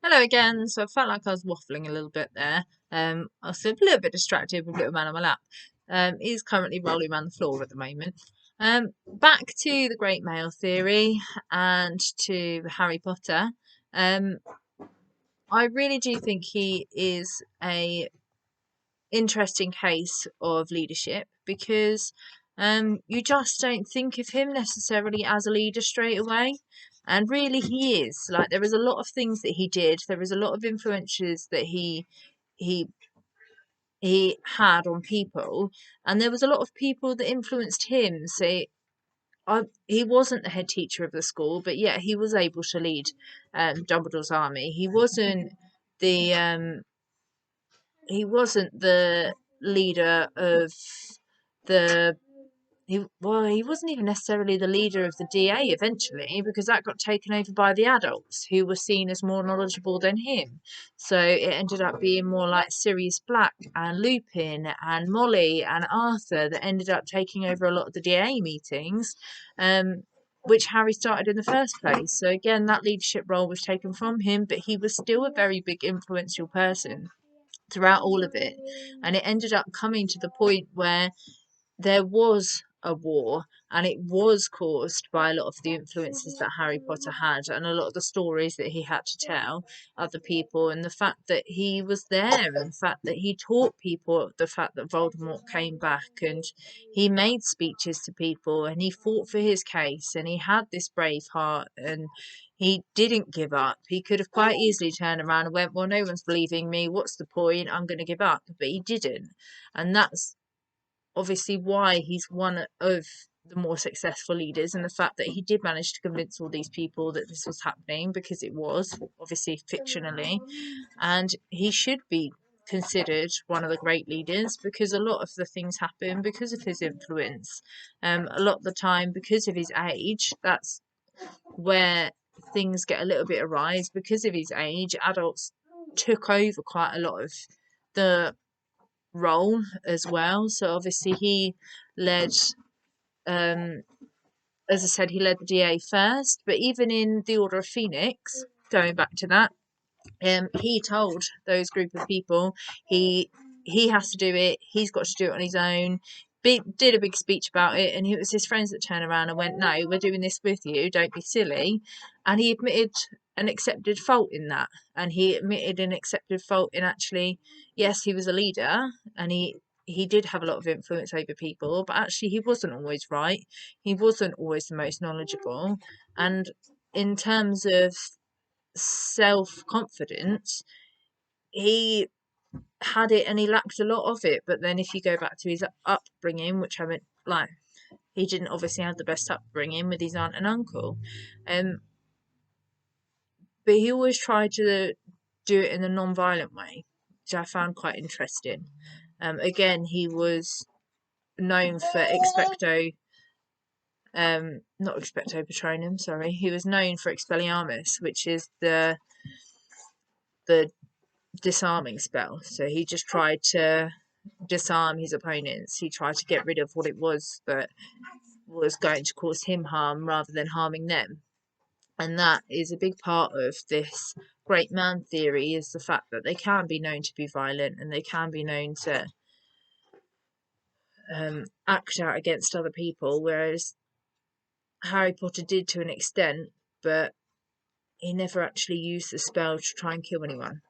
Hello again. So I felt like I was waffling a little bit there. I was a little bit distracted with little man on my lap. He's currently rolling around the floor at the moment. Back to the great male theory and to Harry Potter. Um, I really do think he is a interesting case of leadership because you just don't think of him necessarily as a leader straight away. And really, he is. Like, there is a lot of things that he did. There is a lot of influences that he he had on people, and there was a lot of people that influenced him. So he wasn't the head teacher of the school, but yet he was able to lead Dumbledore's army. The um, he wasn't the leader of the he wasn't even necessarily the leader of the DA eventually, because that got taken over by the adults who were seen as more knowledgeable than him. So it ended up being more like Sirius Black and Lupin and Molly and Arthur that ended up taking over a lot of the DA meetings, um, which Harry started in the first place. So again, that leadership role was taken from him, but he was still a very big influential person throughout all of it. And it ended up coming to the point where there was a war, and it was caused by a lot of the influences that Harry Potter had and a lot of the stories that he had to tell other people, and the fact that he was there, and the fact that he taught people the fact that Voldemort came back, and he made speeches to people, and he fought for his case, and he had this brave heart, and he didn't give up. He could have quite easily turned around and went, well, no one's believing me, what's the point, I'm going to give up. But he didn't, and that's obviously why he's one of the more successful leaders, and the fact that he did manage to convince all these people that this was happening, because it was obviously fictionally, and he should be considered one of the great leaders because a lot of the things happen because of his influence. A lot of the time, because of his age, that's where things get a little bit awry. Because of his age, adults took over quite a lot of the role as well. So obviously he led, um, as I said, he led the DA first, but even in the Order of Phoenix, going back to that, he told those group of people he he has to do it. He's got to do it on his own. Did a big speech about it, and it was his friends that turned around and went, "No, we're doing this with you. Don't be silly." And he admitted and accepted fault in that, and he admitted and accepted fault in actually, yes, he was a leader, and he did have a lot of influence over people, but actually he wasn't always right. He wasn't always the most knowledgeable, and in terms of self confidence, he had it and he lacked a lot of it. But then if you go back to his upbringing, which I meant, like, he didn't obviously have the best upbringing with his aunt and uncle, um, but he always tried to do it in a non-violent way, which I found quite interesting. Again, he was known for not expecto patronum, sorry. He was known for Expelliarmus, which is the disarming spell. So he just tried to disarm his opponents. He tried to get rid of what it was that was going to cause him harm rather than harming them. And that is a big part of this great man theory, is the fact that they can be known to be violent and they can be known to act out against other people, whereas Harry Potter did to an extent, but he never actually used the spell to try and kill anyone.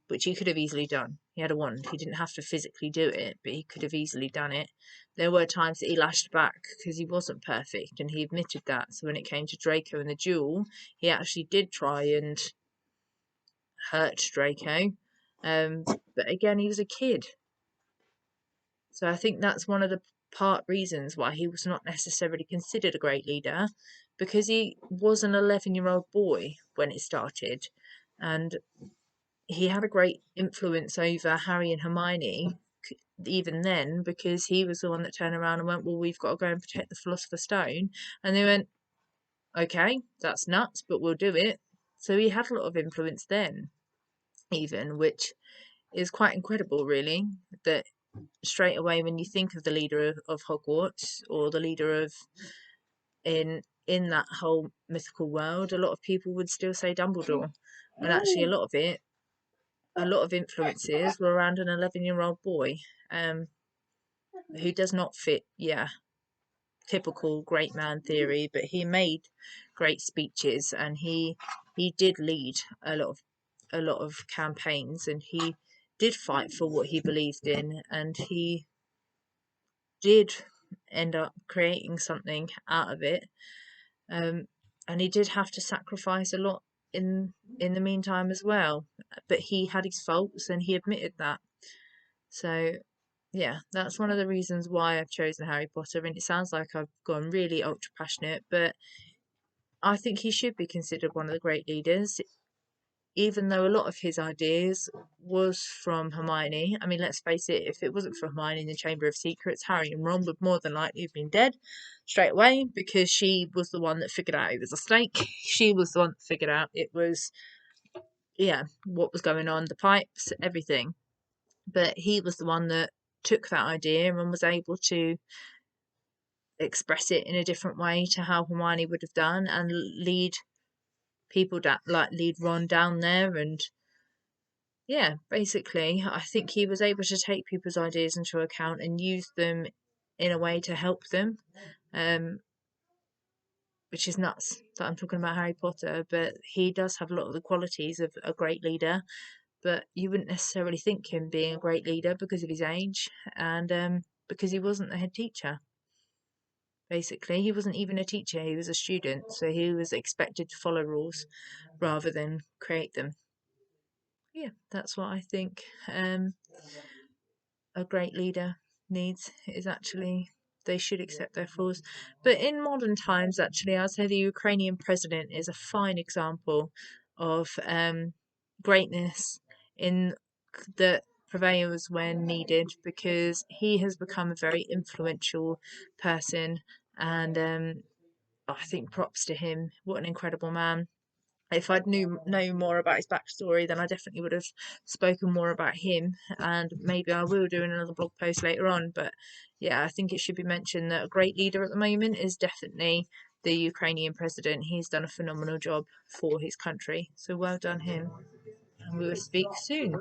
Which he could have easily done. He had a wand. He didn't have to physically do it, but he could have easily done it. There were times that he lashed back because he wasn't perfect, and he admitted that. So when it came to Draco and the duel, he actually did try and hurt Draco. But again, he was a kid. So I think that's one of the part reasons why he was not necessarily considered a great leader, because he was an 11-year-old boy when it started. And he had a great influence over Harry and Hermione even then, because he was the one that turned around and went, well, we've got to go and protect the Philosopher's Stone. And they went, okay, that's nuts, but we'll do it. So he had a lot of influence then, even, which is quite incredible, really, that straight away when you think of the leader of Hogwarts, or the leader of in in that whole mythical world, a lot of people would still say Dumbledore, and actually a lot of influences were around an 11-year-old boy, um, who does not fit, typical great man theory, but he made great speeches, and he did lead a lot of campaigns, and he did fight for what he believed in, and he did end up creating something out of it. And he did have to sacrifice a lot in the meantime as well. But he had his faults, and he admitted that. So yeah, that's one of the reasons why I've chosen Harry Potter. And it sounds like I've gone really ultra passionate, but I think he should be considered one of the great leaders, even though a lot of his ideas was from Hermione. I mean, let's face it, if it wasn't for Hermione in the Chamber of Secrets, Harry and Ron would more than likely have been dead straight away, because she was the one that figured out it was a snake. She was the one that figured out it was, what was going on, the pipes, everything. But he was the one that took that idea and was able to express it in a different way to how Hermione would have done, and lead people that lead Ron down there. And yeah, basically, I think he was able to take people's ideas into account and use them in a way to help them, which is nuts that I'm talking about Harry Potter, but he does have a lot of the qualities of a great leader, but you wouldn't necessarily think him being a great leader because of his age, and because he wasn't the head teacher. Basically, he wasn't even a teacher, he was a student, so he was expected to follow rules rather than create them. Yeah, that's what I think a great leader needs, is actually they should accept their flaws. But in modern times, actually, I'd say the Ukrainian president is a fine example of greatness in that prevails when needed, because he has become a very influential person, and I think props to him. What an incredible man. If I'd know more about his backstory, then I definitely would have spoken more about him, and maybe I will do another blog post later on. But yeah, I think it should be mentioned that a great leader at the moment is definitely the Ukrainian president. He's done a phenomenal job for his country, so well done him, and we will speak soon.